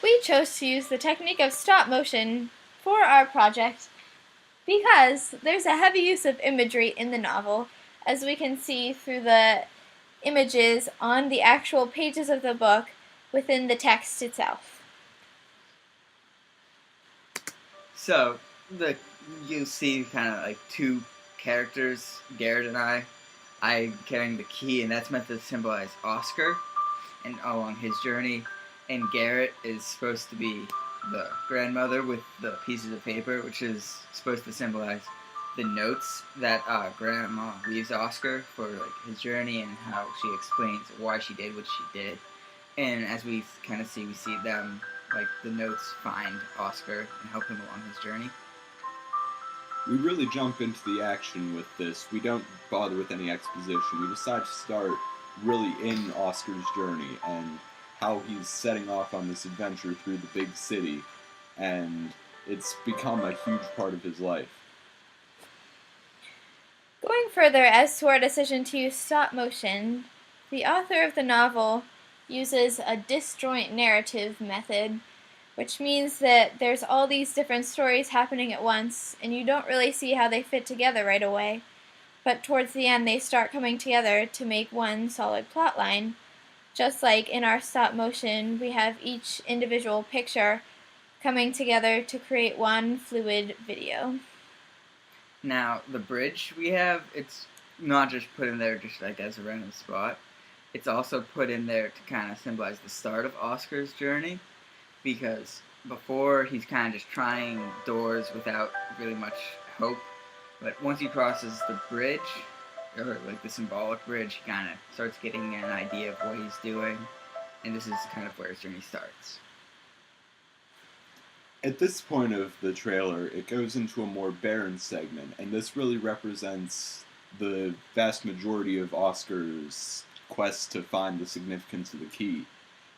We chose to use the technique of stop motion for our project because there's a heavy use of imagery in the novel, as we can see through the images on the actual pages of the book within the text itself. So, you see kind of like two characters, Garrett and I carrying the key, and that's meant to symbolize Oscar and along his journey. And Garrett is supposed to be the grandmother with the pieces of paper, which is supposed to symbolize the notes that Grandma leaves Oscar for like his journey and how she explains why she did what she did. And as we kind of see, we see them like the notes find Oscar and help him along his journey. We really jump into the action with this. We don't bother with any exposition. We decide to start really in Oscar's journey and how he's setting off on this adventure through the big city, and it's become a huge part of his life. Going further as to our decision to use stop motion, the author of the novel uses a disjoint narrative method, which means that there's all these different stories happening at once, and you don't really see how they fit together right away. But towards the end, they start coming together to make one solid plot line. Just like in our stop motion, we have each individual picture coming together to create one fluid video. Now, the bridge we have, it's not just put in there just like as a random spot. It's also put in there to kind of symbolize the start of Oscar's journey, because before he's kind of just trying doors without really much hope. But once he crosses the bridge, or like the symbolic bridge, he kind of starts getting an idea of what he's doing, and this is kind of where his journey starts. At this point of the trailer, it goes into a more barren segment, and this really represents the vast majority of Oscar's quest to find the significance of the key.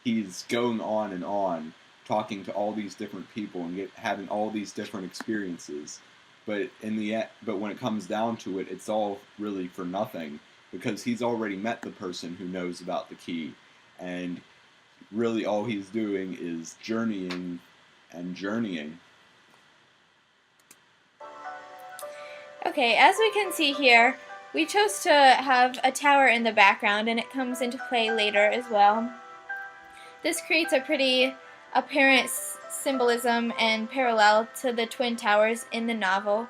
He's going on and on, talking to all these different people and having all these different experiences. But when it comes down to it, it's all really for nothing, because he's already met the person who knows about the key, and really all he's doing is journeying and journeying. Okay, as we can see here, we chose to have a tower in the background, and it comes into play later as well. This creates a pretty apparent symbolism and parallel to the Twin Towers in the novel,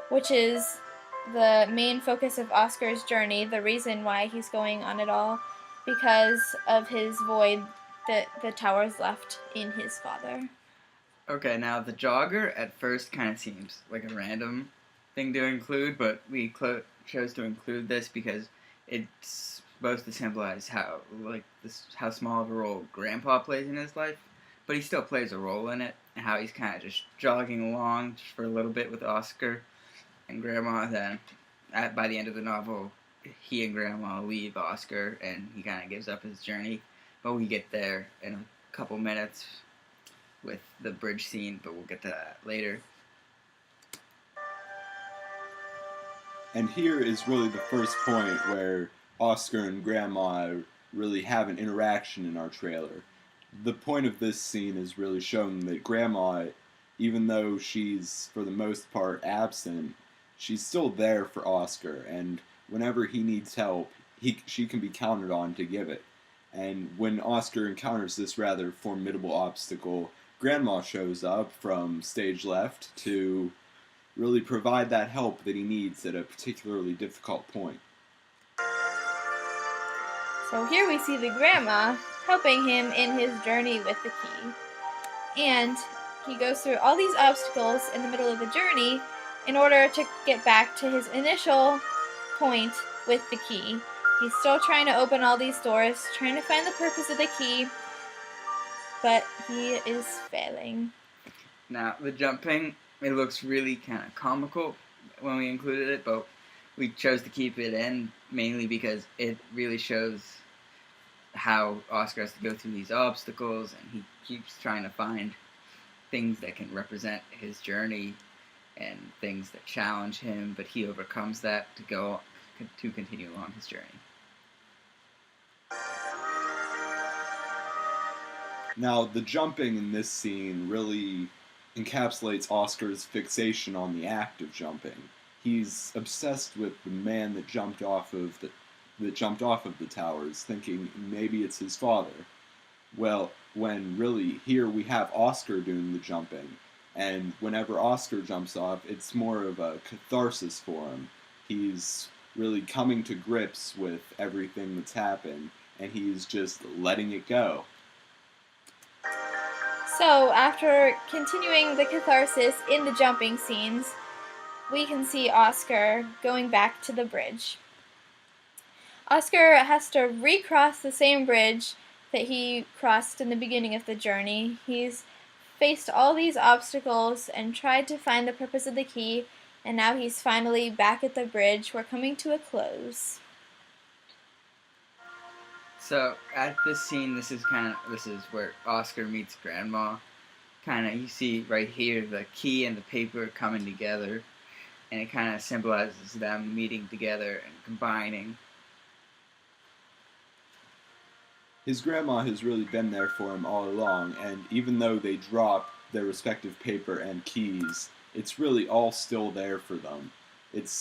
which is the main focus of Oscar's journey, the reason why he's going on it all, because of his void that the towers left in his father. Okay, now the jogger at first kind of seems like a random thing to include, but we chose to include this because it's supposed to symbolize how small of a role Grandpa plays in his life, but he still plays a role in it, and how he's kind of just jogging along just for a little bit with Oscar and Grandma. Then, by the end of the novel, he and Grandma leave Oscar, and he kind of gives up his journey. But we get there in a couple minutes with the bridge scene, but we'll get to that later. And here is really the first point where Oscar and Grandma really have an interaction in our trailer. The point of this scene is really showing that Grandma, even though she's for the most part absent, she's still there for Oscar, and whenever he needs help, she can be counted on to give it. And when Oscar encounters this rather formidable obstacle, Grandma shows up from stage left to really provide that help that he needs at a particularly difficult point. So here we see the grandma helping him in his journey with the key. And he goes through all these obstacles in the middle of the journey in order to get back to his initial point with the key. He's still trying to open all these doors, trying to find the purpose of the key, but he is failing. Now, the jumping, it looks really kind of comical when we included it, but we chose to keep it in mainly because it really shows how Oscar has to go through these obstacles, and he keeps trying to find things that can represent his journey and things that challenge him, but he overcomes that to continue along his journey. Now, the jumping in this scene really encapsulates Oscar's fixation on the act of jumping. He's obsessed with the man that jumped off of the towers, thinking maybe it's his father. Well, when really here we have Oscar doing the jumping, and whenever Oscar jumps off, it's more of a catharsis for him. He's really coming to grips with everything that's happened, and he's just letting it go. So, after continuing the catharsis in the jumping scenes, we can see Oscar going back to the bridge. Oscar has to recross the same bridge that he crossed in the beginning of the journey. He's faced all these obstacles and tried to find the purpose of the key, and now he's finally back at the bridge. We're coming to a close. So at this scene, this is where Oscar meets Grandma. You see right here the key and the paper coming together, and it kind of symbolizes them meeting together and combining. His grandma has really been there for him all along, and even though they drop their respective paper and keys, it's really all still there for them. It's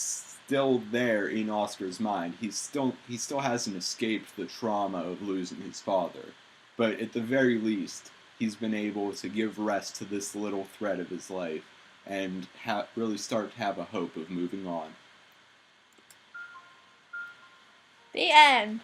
still there in Oscar's mind. He still hasn't escaped the trauma of losing his father, but at the very least, he's been able to give rest to this little thread of his life and really start to have a hope of moving on. The end.